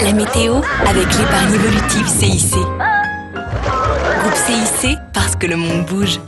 La météo avec l'épargne évolutive CIC. Groupe CIC, parce que le monde bouge.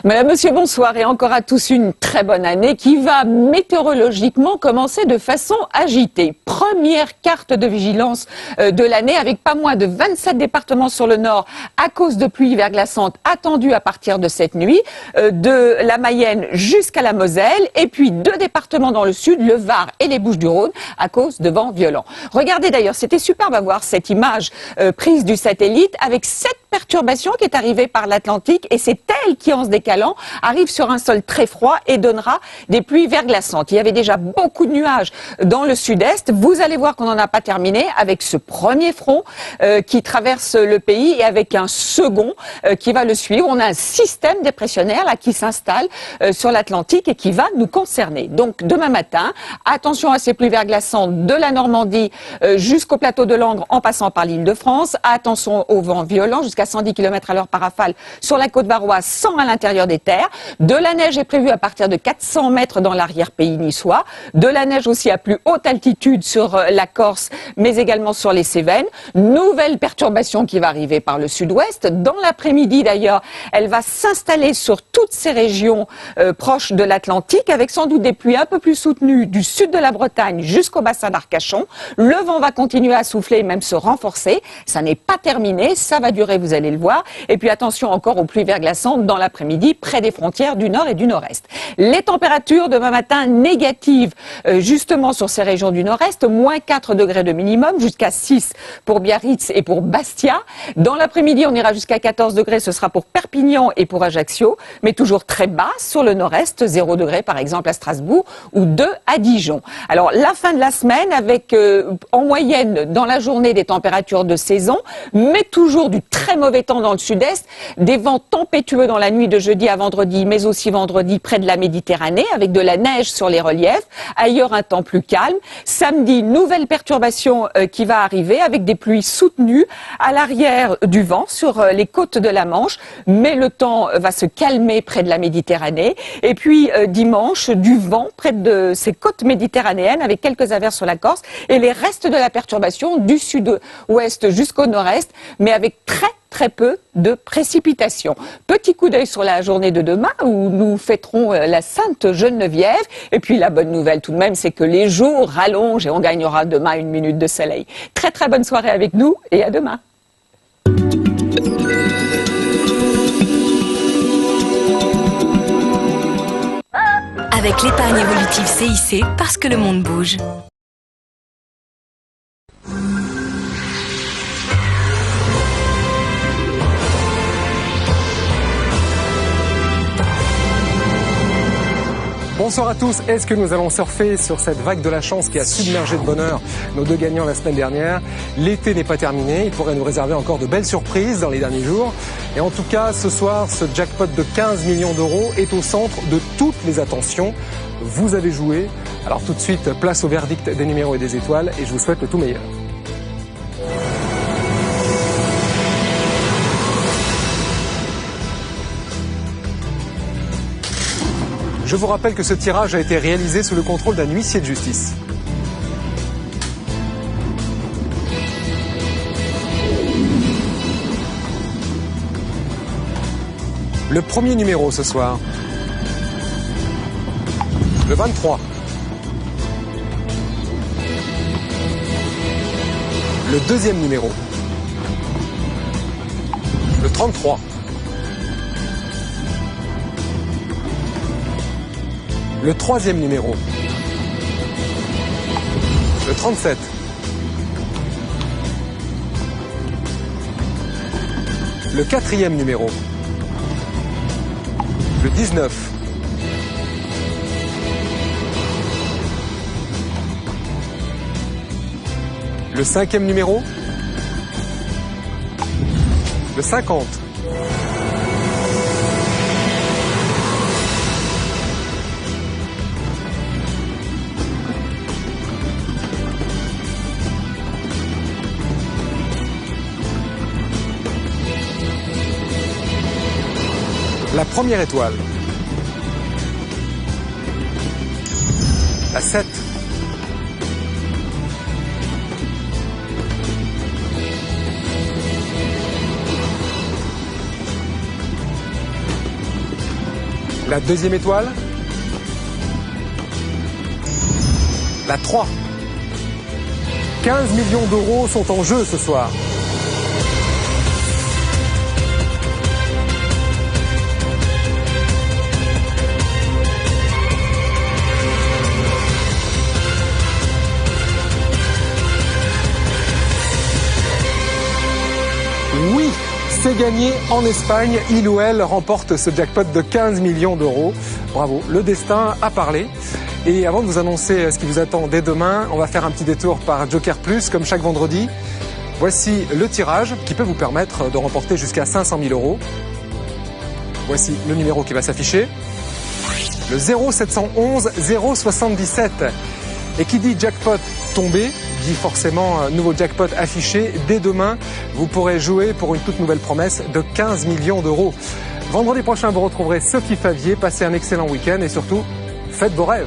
Madame, Monsieur, bonsoir et encore à tous une très bonne année qui va météorologiquement commencer de façon agitée. Première carte de vigilance de l'année avec pas moins de 27 départements sur le nord à cause de pluies verglaçantes attendues à partir de cette nuit, de la Mayenne jusqu'à la Moselle et puis 2 départements dans le sud, le Var et les Bouches-du-Rhône à cause de vents violents. Regardez d'ailleurs, c'était superbe à voir cette image prise du satellite avec cette perturbation qui est arrivée par l'Atlantique et c'est elle qui en se décalant arrive sur un sol très froid et donnera des pluies verglaçantes. Il y avait déjà beaucoup de nuages dans le sud-est. Vous allez voir qu'on n'en a pas terminé avec ce premier front qui traverse le pays et avec un second qui va le suivre. On a un système dépressionnaire là qui s'installe sur l'Atlantique et qui va nous concerner. Donc demain matin, attention à ces pluies verglaçantes de la Normandie jusqu'au plateau de Langres en passant par l'Île-de-France. Attention aux vents violents jusqu'à 110 km/h par rafale sur la côte varoise, sans à l'intérieur des terres. De la neige est prévue à partir de 400 mètres dans l'arrière-pays niçois. De la neige aussi à plus haute altitude sur la Corse, mais également sur les Cévennes. Nouvelle perturbation qui va arriver par le sud-ouest. Dans l'après-midi d'ailleurs, elle va s'installer sur toutes ces régions proches de l'Atlantique, avec sans doute des pluies un peu plus soutenues du sud de la Bretagne jusqu'au bassin d'Arcachon. Le vent va continuer à souffler et même se renforcer. Ça n'est pas terminé, ça va durer, vous allez le voir. Et puis attention encore aux pluies verglaçantes dans l'après-midi, près des frontières du nord et du nord-est. Les températures demain matin négatives, justement sur ces régions du nord-est, moins 4 degrés de minimum, jusqu'à 6 pour Biarritz et pour Bastia. Dans l'après-midi, on ira jusqu'à 14 degrés, ce sera pour Perpignan et pour Ajaccio, mais toujours très bas sur le nord-est, 0 degrés par exemple à Strasbourg ou 2 à Dijon. Alors la fin de la semaine avec en moyenne dans la journée des températures de saison, mais toujours du très mauvais temps dans le sud-est, des vents tempétueux dans la nuit de jeudi à vendredi, mais aussi vendredi près de la Méditerranée, avec de la neige sur les reliefs. Ailleurs, un temps plus calme. Samedi, nouvelle perturbation qui va arriver, avec des pluies soutenues à l'arrière du vent sur les côtes de la Manche, mais le temps va se calmer près de la Méditerranée. Et puis, dimanche, du vent près de ces côtes méditerranéennes, avec quelques averses sur la Corse, et les restes de la perturbation du sud-ouest jusqu'au nord-est, mais avec très peu de précipitations. Petit coup d'œil sur la journée de demain où nous fêterons la Sainte Geneviève. Et puis la bonne nouvelle tout de même, c'est que les jours rallongent et on gagnera demain 1 minute de soleil. Très bonne soirée avec nous et à demain. Avec l'épargne évolutive CIC, parce que le monde bouge. Bonsoir à tous. Est-ce que nous allons surfer sur cette vague de la chance qui a submergé de bonheur nos 2 gagnants la semaine dernière? L'été n'est pas terminé. Il pourrait nous réserver encore de belles surprises dans les derniers jours. Et en tout cas, ce soir, ce jackpot de 15 millions d'euros est au centre de toutes les attentions. Vous avez joué. Alors tout de suite, place au verdict des numéros et des étoiles. Et je vous souhaite le tout meilleur. Je vous rappelle que ce tirage a été réalisé sous le contrôle d'un huissier de justice. Le premier numéro ce soir. Le 23. Le deuxième numéro. Le 33. Le troisième numéro. Le 37. Le quatrième numéro. Le 19. Le cinquième numéro. Le 50. La première étoile. La 7. La deuxième étoile. La 3. 15 millions d'euros sont en jeu ce soir. Oui, c'est gagné en Espagne. Il ou elle remporte ce jackpot de 15 millions d'euros. Bravo, le destin a parlé. Et avant de vous annoncer ce qui vous attend dès demain, on va faire un petit détour par Joker Plus, comme chaque vendredi. Voici le tirage qui peut vous permettre de remporter jusqu'à 500 000 euros. Voici le numéro qui va s'afficher. Le 0711 077. Et qui dit jackpot tombé, dit forcément nouveau jackpot affiché. Dès demain, vous pourrez jouer pour une toute nouvelle promesse de 15 millions d'euros. Vendredi prochain, vous retrouverez Sophie Favier. Passez un excellent week-end et surtout, faites vos rêves.